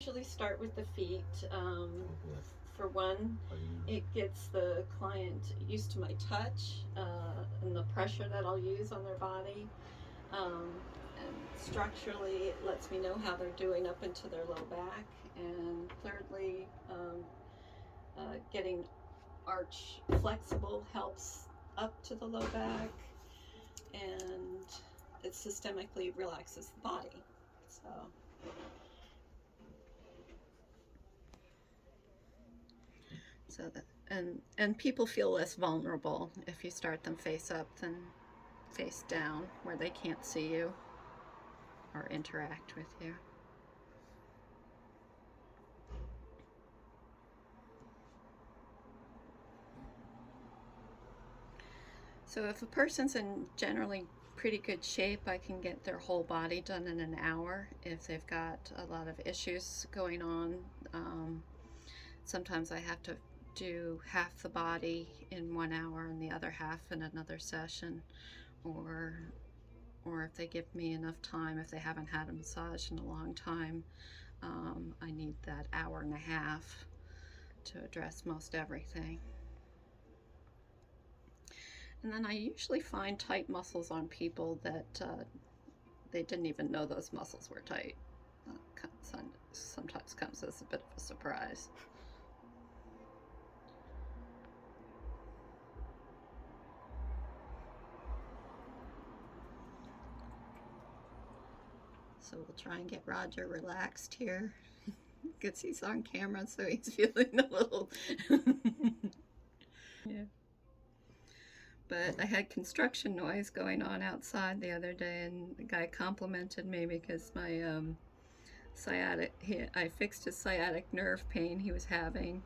Usually start with the feet. For one, it gets the client used to my touch and the pressure that I'll use on their body. And structurally, it lets me know how they're doing up into their low back. And thirdly, getting arch flexible helps up to the low back, and it systemically relaxes the body. So that, and people feel less vulnerable if you start them face up than face down, where they can't see you or interact with you. So if a person's in generally pretty good shape, I can get their whole body done in an hour. If they've got a lot of issues going on, sometimes I have to do half the body in 1 hour and the other half in another session, or if they give me enough time, if they haven't had a massage in a long time, I need that hour and a half to address most everything. And then I usually find tight muscles on people that they didn't even know those muscles were tight. Sometimes comes as a bit of a surprise. So we'll try and get Roger relaxed here because he's on camera, so he's feeling a little yeah. But I had construction noise going on outside the other day, and the guy complimented me because my I fixed his sciatic nerve pain he was having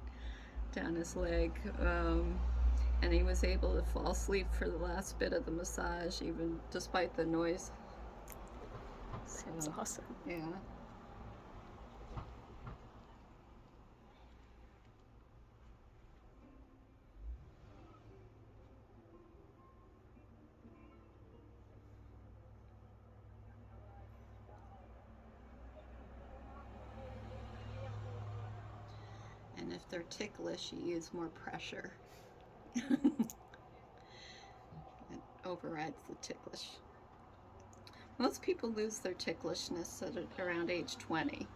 down his leg, and he was able to fall asleep for the last bit of the massage, even despite the noise. So, that's awesome. Yeah. And if they're ticklish, you use more pressure. It overrides the ticklish. Most people lose their ticklishness at around age 20.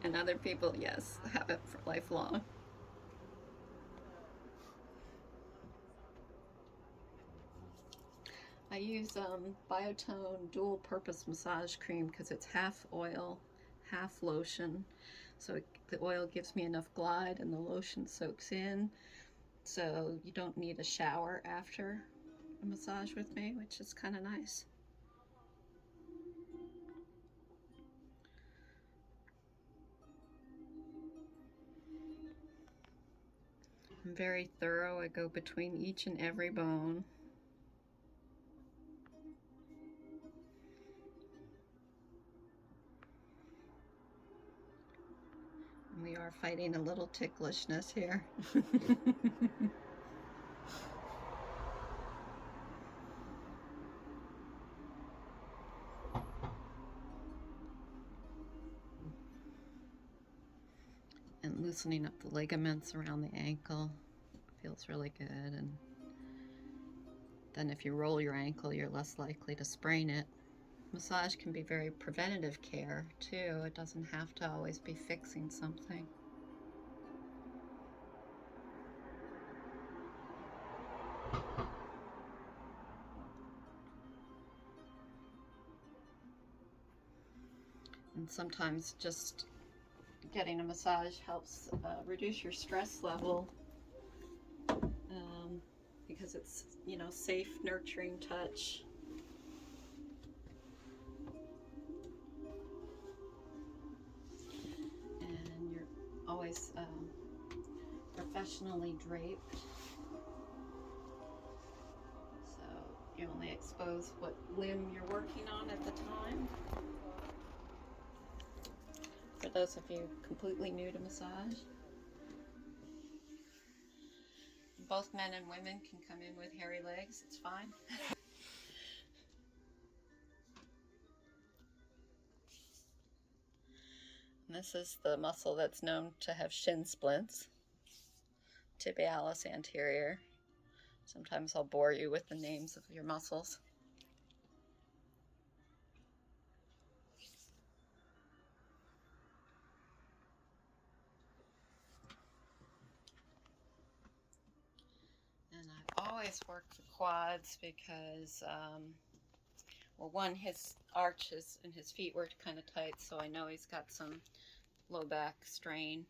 And other people, yes, have it for lifelong. I use Biotone dual purpose massage cream because it's half oil, half lotion. So the oil gives me enough glide and the lotion soaks in. So you don't need a shower after a massage with me, which is kind of nice. I'm very thorough. I go between each and every bone. And we are fighting a little ticklishness here. And loosening up the ligaments around the ankle feels really good. And then if you roll your ankle, you're less likely to sprain it. Massage can be very preventative care too. It doesn't have to always be fixing something. And sometimes just getting a massage helps reduce your stress level, because it's, safe, nurturing touch. And you're always professionally draped. So you only expose what limb you're working on at the time. For those of you completely new to massage, both men and women can come in with hairy legs, it's fine. And this is the muscle that's known to have shin splints, tibialis anterior. Sometimes I'll bore you with the names of your muscles. And I've always worked the quads because, well, one, his arches and his feet were kind of tight, so I know he's got some low back strain.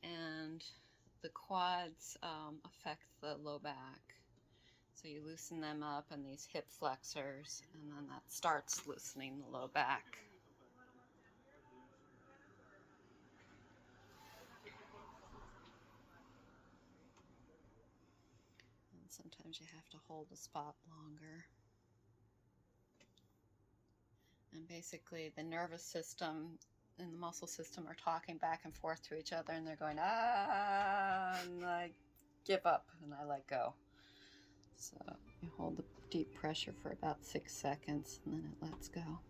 And the quads affect the low back. So you loosen them up and these hip flexors, and then that starts loosening the low back. And sometimes you have to hold the spot longer. And basically the nervous system and the muscle system are talking back and forth to each other, and they're going, ah, and I give up and I let go. So you hold the deep pressure for about 6 seconds, and then it lets go.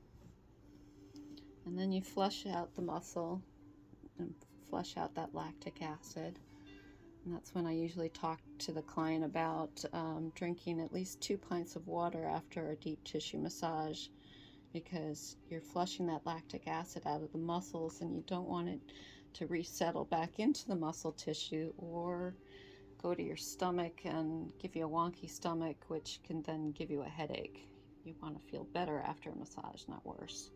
And then you flush out the muscle and flush out that lactic acid. And that's when I usually talk to the client about drinking at least 2 pints of water after a deep tissue massage, because you're flushing that lactic acid out of the muscles, and you don't want it to resettle back into the muscle tissue or go to your stomach and give you a wonky stomach, which can then give you a headache. You want to feel better after a massage, not worse.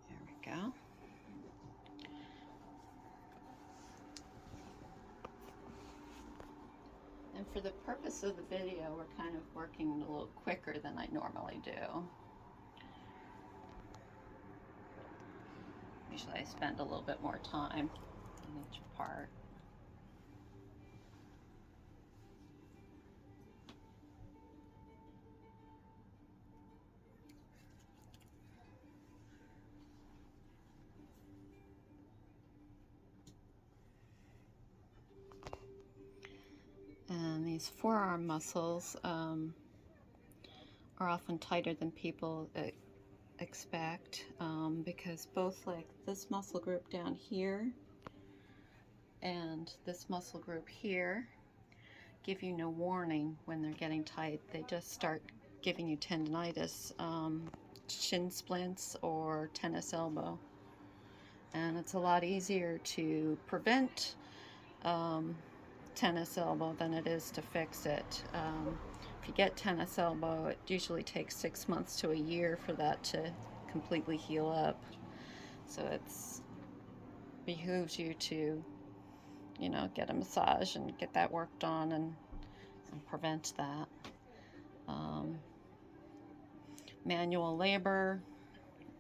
There we go. And for the purpose of the video, we're kind of working a little quicker than I normally do. Usually I spend a little bit more time in each part. And these forearm muscles are often tighter than people expect, because both like this muscle group down here and this muscle group here give you no warning when they're getting tight. They just start giving you tendinitis, shin splints, or tennis elbow. And it's a lot easier to prevent tennis elbow than it is to fix it. If you get tennis elbow, it usually takes 6 months to a year for that to completely heal up. So it's behooves you to, get a massage and get that worked on and prevent that. Manual labor,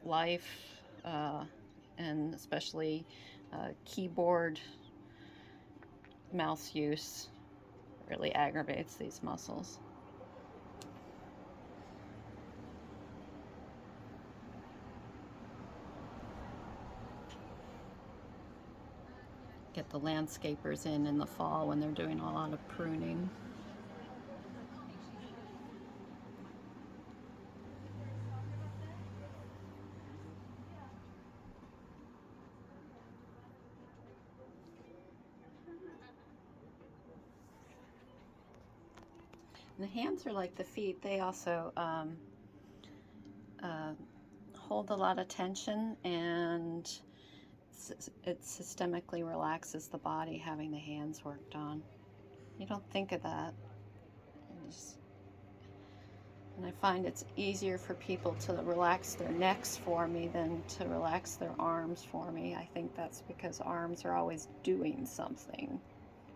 life, and especially keyboard mouse use really aggravates these muscles. Get the landscapers in the fall when they're doing a lot of pruning. And the hands are like the feet. They also hold a lot of tension, and it systemically relaxes the body having the hands worked on. You don't think of that. And I find it's easier for people to relax their necks for me than to relax their arms for me. I think that's because arms are always doing something,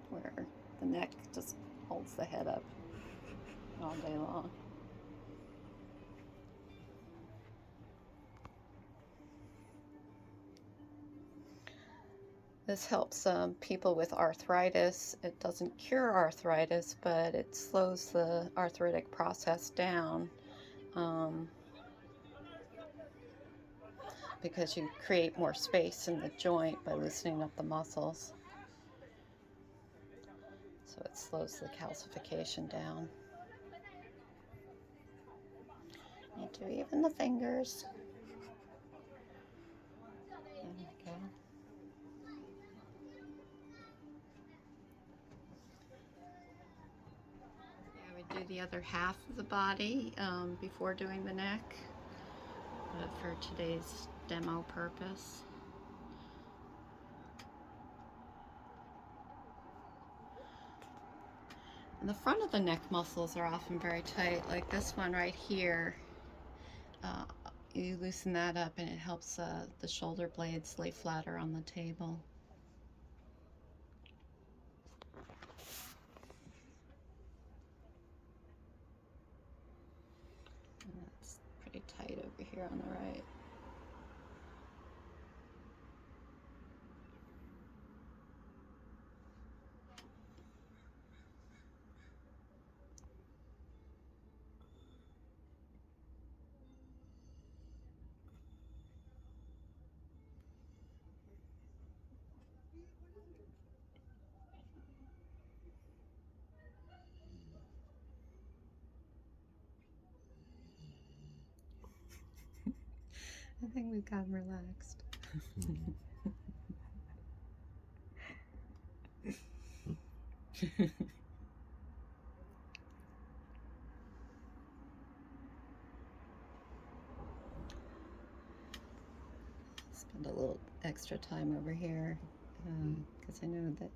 where the neck just holds the head up all day long. This helps people with arthritis. It doesn't cure arthritis, but it slows the arthritic process down. because you create more space in the joint by loosening up the muscles. So it slows the calcification down. Need to even the fingers. There we go. I would do the other half of the body before doing the neck, but for today's demo purpose. And the front of the neck muscles are often very tight, like this one right here. You loosen that up and it helps the shoulder blades lay flatter on the table. And that's pretty tight over here on the right. I think we've gotten relaxed. Spend a little extra time over here because I know that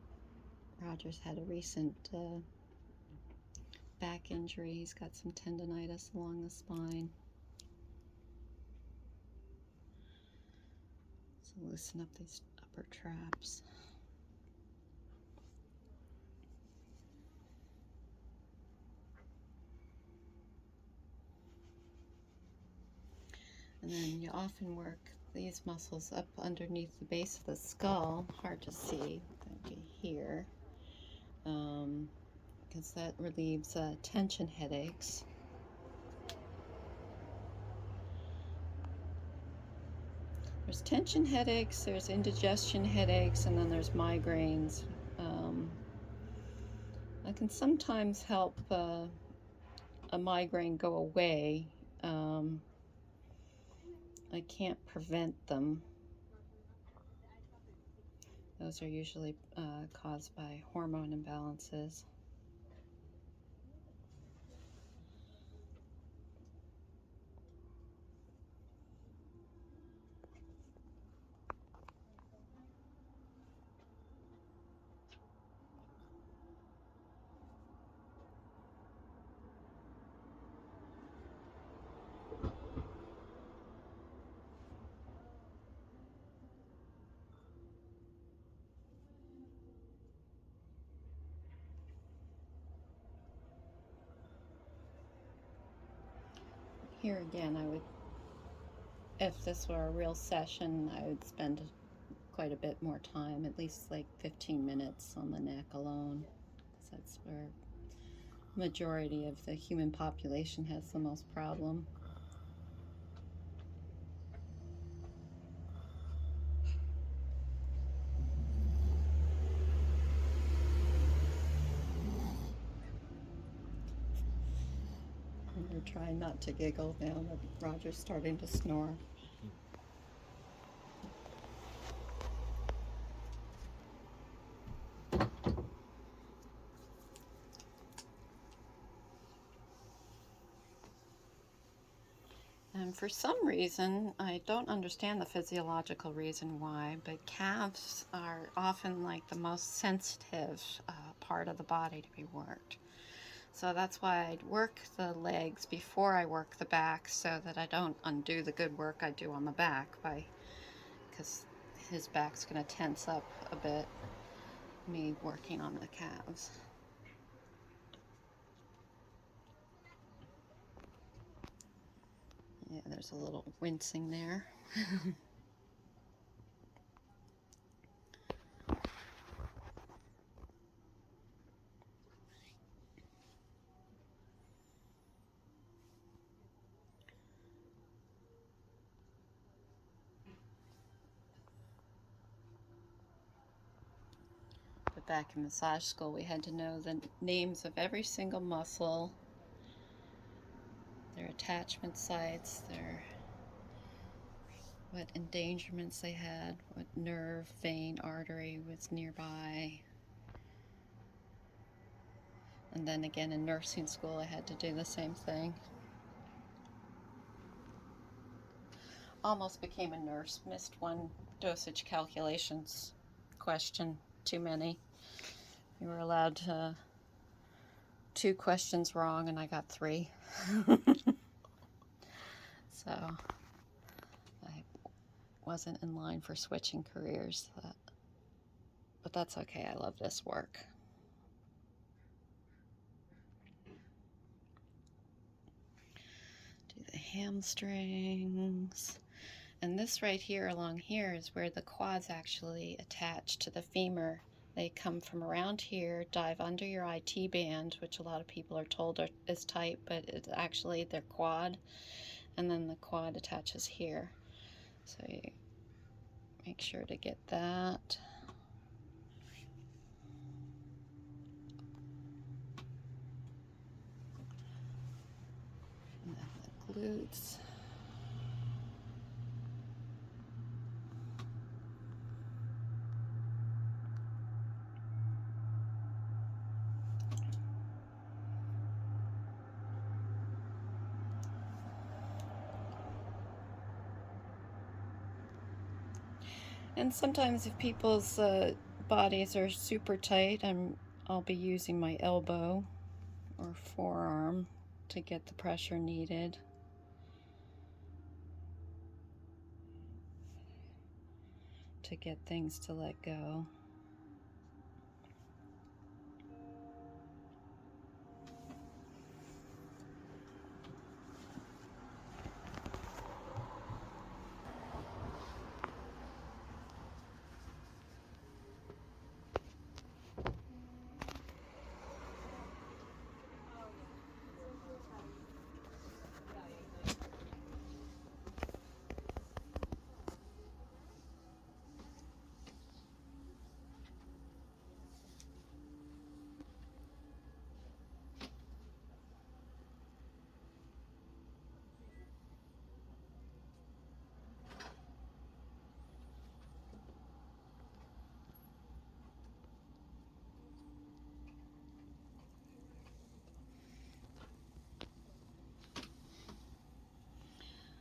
Roger's had a recent back injury. He's got some tendonitis along the spine. So loosen up these upper traps. And then you often work these muscles up underneath the base of the skull. Hard to see, that'd be here, because that relieves tension headaches. There's tension headaches, there's indigestion headaches, and then there's migraines. I can sometimes help a migraine go away. I can't prevent them. Those are usually caused by hormone imbalances. Here again, I would, if this were a real session, I would spend quite a bit more time, at least like 15 minutes on the neck alone, because that's where the majority of the human population has the most problem. We're trying not to giggle now that Roger's starting to snore. And for some reason, I don't understand the physiological reason why, but calves are often like the most sensitive part of the body to be worked. So that's why I'd work the legs before I work the back, so that I don't undo the good work I do on the back, because his back's going to tense up a bit, me working on the calves. Yeah, there's a little wincing there. back in massage school, we had to know the names of every single muscle, their attachment sites, what endangerments they had, what nerve, vein, artery was nearby. And then again in nursing school, I had to do the same thing. Almost became a nurse. Missed one dosage calculations question too many. You were allowed to 2 questions wrong, and I got 3. So I wasn't in line for switching careers. But that's okay. I love this work. Do the hamstrings. And this right here along here is where the quads actually attach to the femur. They come from around here, dive under your IT band, which a lot of people are told is tight, but it's actually their quad. And then the quad attaches here. So you make sure to get that. And then the glutes. And sometimes if people's bodies are super tight, I'll be using my elbow or forearm to get the pressure needed. To get things to let go.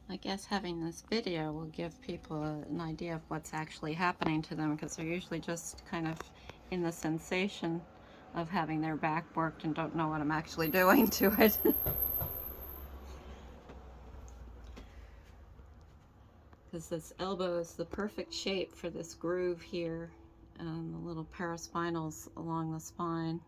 I guess having this video will give people an idea of what's actually happening to them, because they're usually just kind of in the sensation of having their back worked and don't know what I'm actually doing to it. Because this elbow is the perfect shape for this groove here and the little paraspinals along the spine.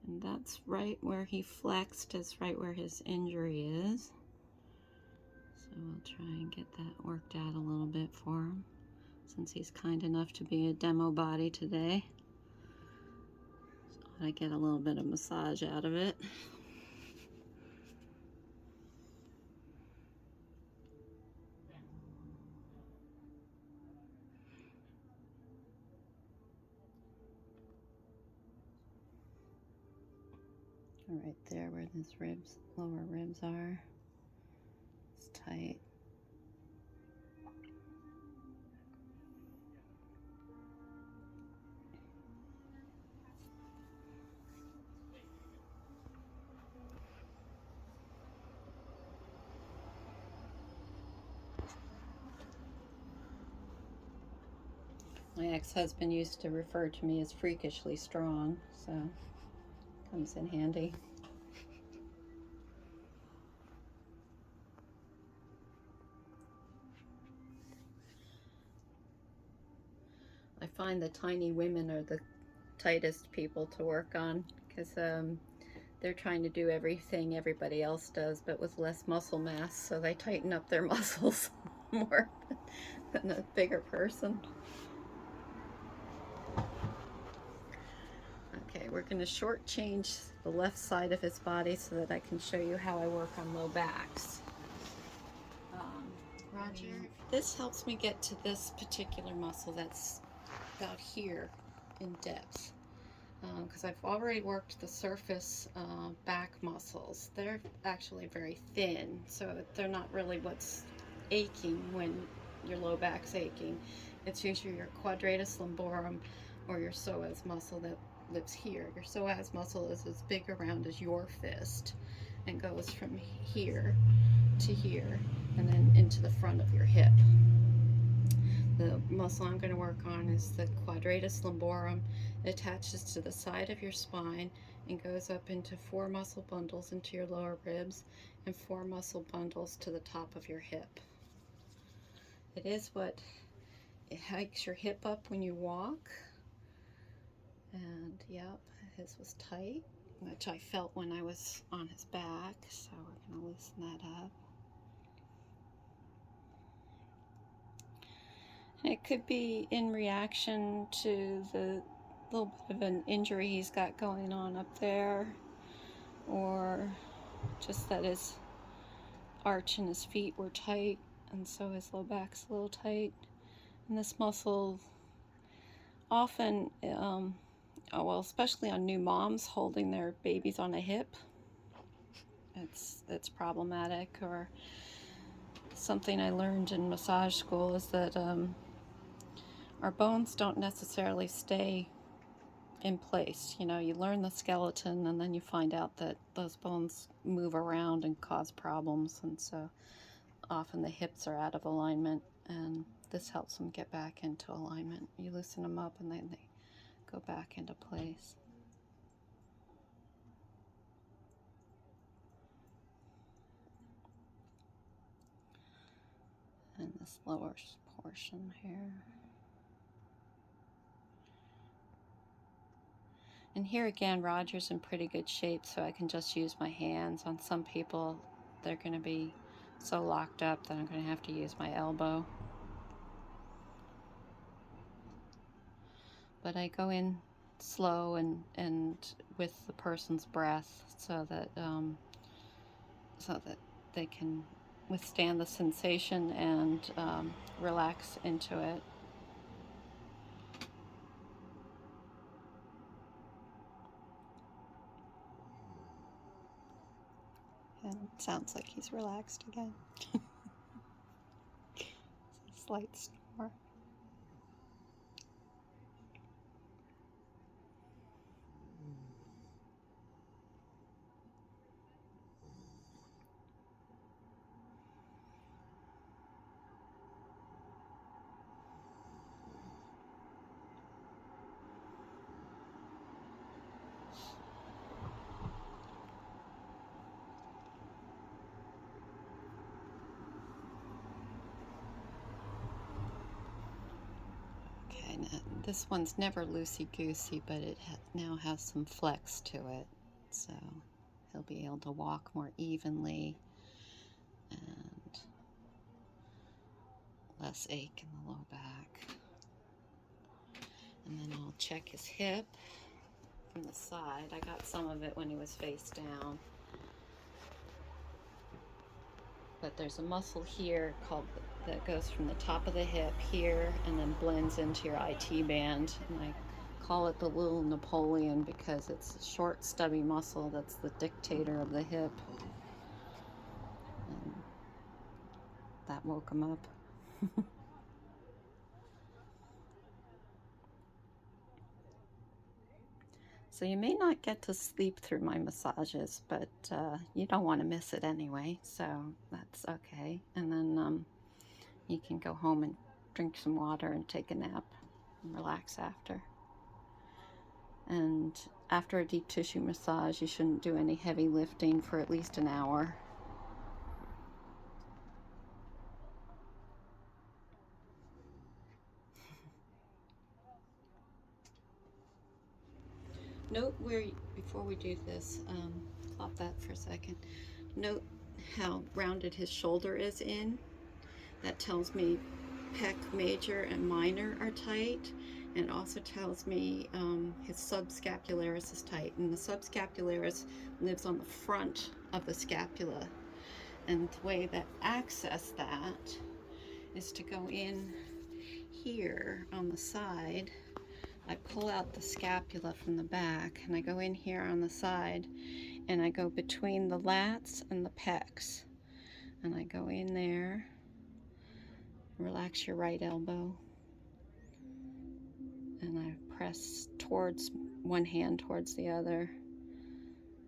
And that's right where he flexed, is right where his injury is. So we'll try and get that worked out a little bit for him, since he's kind enough to be a demo body today. So I get a little bit of massage out of it. Right there where his ribs, lower ribs are. It's tight. My ex-husband used to refer to me as freakishly strong, so comes in handy. I find the tiny women are the tightest people to work on, because they're trying to do everything everybody else does, but with less muscle mass, so they tighten up their muscles more than a bigger person. Okay, we're going to shortchange the left side of his body so that I can show you how I work on low backs. Roger, this helps me get to this particular muscle that's about here in depth, because I've already worked the surface back muscles. They're actually very thin, so they're not really what's aching when your low back's aching. It's usually your quadratus lumborum or your psoas muscle that lives here. Your psoas muscle is as big around as your fist and goes from here to here and then into the front of your hip. The muscle I'm going to work on is the quadratus lumborum. It attaches to the side of your spine and goes up into 4 muscle bundles into your lower ribs and 4 muscle bundles to the top of your hip. It is what it hikes your hip up when you walk. And yep, his was tight, which I felt when I was on his back, so we're going to loosen that up. It could be in reaction to the little bit of an injury he's got going on up there, or just that his arch and his feet were tight, and so his low back's a little tight. And this muscle often, well, especially on new moms holding their babies on a hip, it's problematic. Or something I learned in massage school is that our bones don't necessarily stay in place. You know, you learn the skeleton and then you find out that those bones move around and cause problems, and so often the hips are out of alignment, and this helps them get back into alignment. You loosen them up and then they go back into place. And this lower portion here. And here again, Roger's in pretty good shape, so I can just use my hands. On some people, they're going to be so locked up that I'm going to have to use my elbow. But I go in slow and with the person's breath so that they can withstand the sensation and relax into it. And it sounds like he's relaxed again. It's a slight snore. This one's never loosey-goosey, but it now has some flex to it, so he'll be able to walk more evenly and less ache in the low back. And then I'll check his hip from the side. I got some of it when he was face down. But there's a muscle here that goes from the top of the hip here and then blends into your IT band. And I call it the little Napoleon because it's a short, stubby muscle that's the dictator of the hip. And that woke him up. So you may not get to sleep through my massages, but you don't want to miss it anyway, so that's okay. And then you can go home and drink some water and take a nap and relax after. And after a deep tissue massage, you shouldn't do any heavy lifting for at least an hour. Note where, before we do this, plop that for a second. Note how rounded his shoulder is in. That tells me pec major and minor are tight. And it also tells me his subscapularis is tight, and the subscapularis lives on the front of the scapula. And the way that access that is to go in here on the side. I pull out the scapula from the back, and I go in here on the side, and I go between the lats and the pecs, and I go in there. Relax your right elbow, and I press towards one hand towards the other,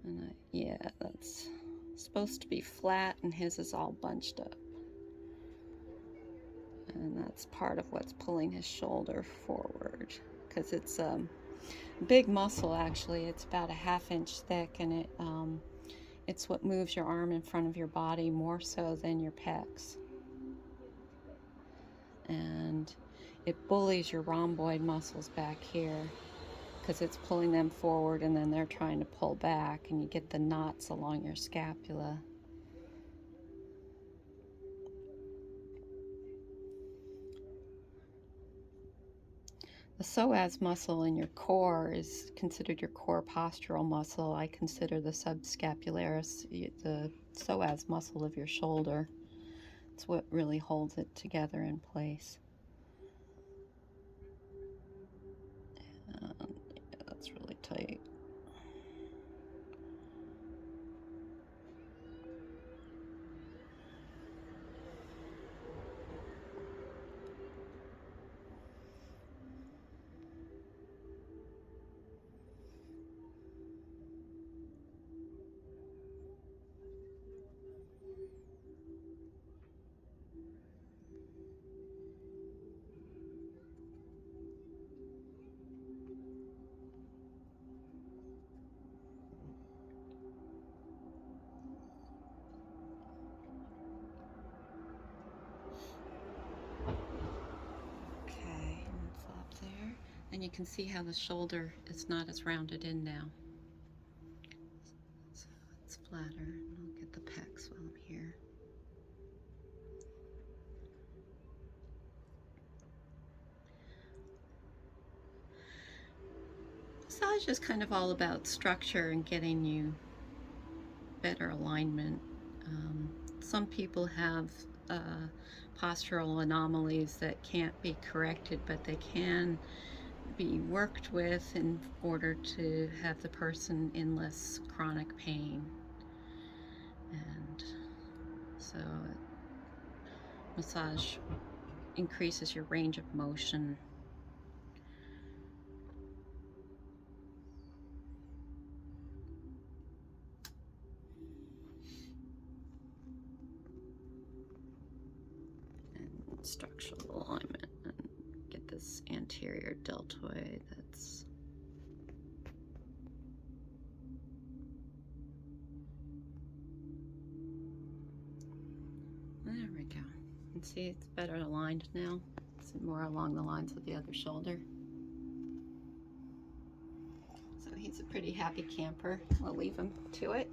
and yeah, that's supposed to be flat, and his is all bunched up, and that's part of what's pulling his shoulder forward, because it's big muscle. Actually, it's about a 1/2 inch thick, and it's what moves your arm in front of your body more so than your pecs, and it bullies your rhomboid muscles back here because it's pulling them forward, and then they're trying to pull back, and you get the knots along your scapula. The psoas muscle in your core is considered your core postural muscle. I consider the subscapularis the psoas muscle of your shoulder. It's what really holds it together in place. Yeah, that's really tight. And you can see how the shoulder is not as rounded in now. So it's flatter. And I'll get the pecs while I'm here. Massage is kind of all about structure and getting you better alignment. Some people have postural anomalies that can't be corrected, but they can be worked with in order to have the person in less chronic pain. And so massage increases your range of motion. And structural alignment, and get this anterior deltoid that's there we go. And see, it's better aligned now. It's more along the lines of the other shoulder. So he's a pretty happy camper. We'll leave him to it.